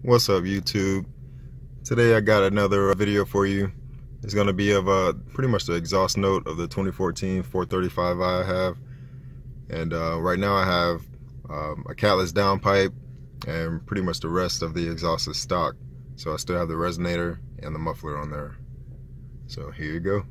What's up, YouTube? Today I got another video for you. It's going to be of pretty much the exhaust note of the 2014 435i I have. And right now I have a catless downpipe, and pretty much the rest of the exhaust is stock. So I still have the resonator and the muffler on there. So here you go.